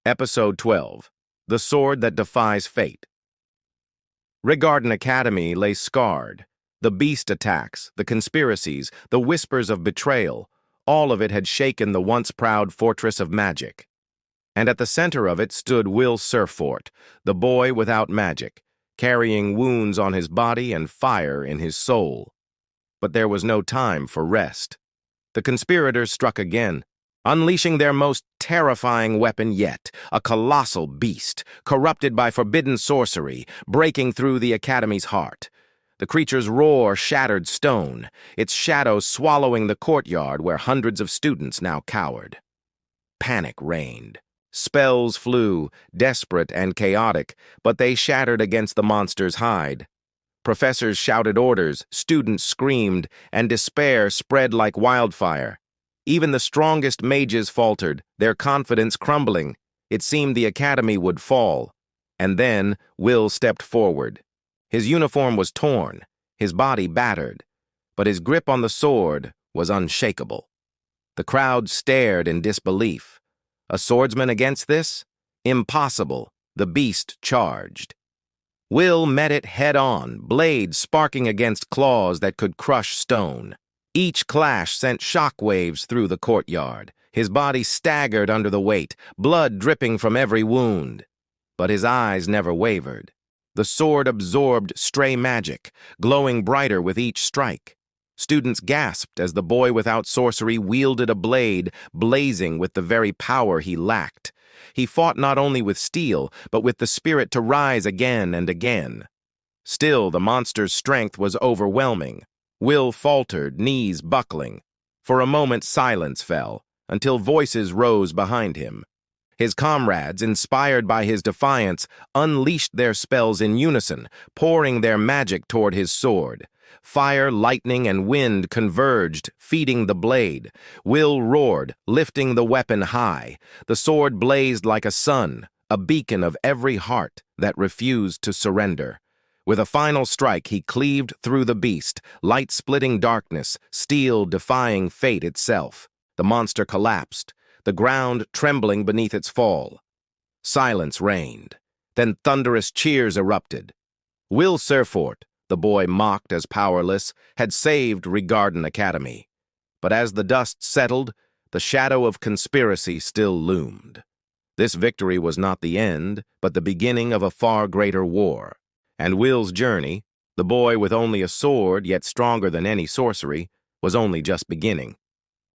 Episode 12, The Sword That Defies Fate. Rigarden Academy lay scarred. The beast attacks, the conspiracies, the whispers of betrayal, all of it had shaken the once proud fortress of magic. And at the center of it stood Will Surfort, the boy without magic, carrying wounds on his body and fire in his soul. But there was no time for rest. The conspirators struck again, unleashing their most terrifying weapon yet, a colossal beast, corrupted by forbidden sorcery, breaking through the Academy's heart. The creature's roar shattered stone, its shadow swallowing the courtyard where hundreds of students now cowered. Panic reigned. Spells flew, desperate and chaotic, but they shattered against the monster's hide. Professors shouted orders, students screamed, and despair spread like wildfire. Even the strongest mages faltered, their confidence crumbling. It seemed the Academy would fall. And then Will stepped forward. His uniform was torn, his body battered, but his grip on the sword was unshakable. The crowd stared in disbelief. A swordsman against this? Impossible. The beast charged. Will met it head-on, blade sparking against claws that could crush stone. Each clash sent shockwaves through the courtyard. His body staggered under the weight, blood dripping from every wound. But his eyes never wavered. The sword absorbed stray magic, glowing brighter with each strike. Students gasped as the boy without sorcery wielded a blade, blazing with the very power he lacked. He fought not only with steel, but with the spirit to rise again and again. Still, the monster's strength was overwhelming. Will faltered, knees buckling. For a moment silence fell, until voices rose behind him. His comrades, inspired by his defiance, unleashed their spells in unison, pouring their magic toward his sword. Fire, lightning, and wind converged, feeding the blade. Will roared, lifting the weapon high. The sword blazed like a sun, a beacon of every heart that refused to surrender. With a final strike, he cleaved through the beast, light-splitting darkness, steel defying fate itself. The monster collapsed, the ground trembling beneath its fall. Silence reigned. Then thunderous cheers erupted. Will Surfort, the boy mocked as powerless, had saved Rigarden Academy. But as the dust settled, the shadow of conspiracy still loomed. This victory was not the end, but the beginning of a far greater war. And Will's journey, the boy with only a sword yet stronger than any sorcery, was only just beginning.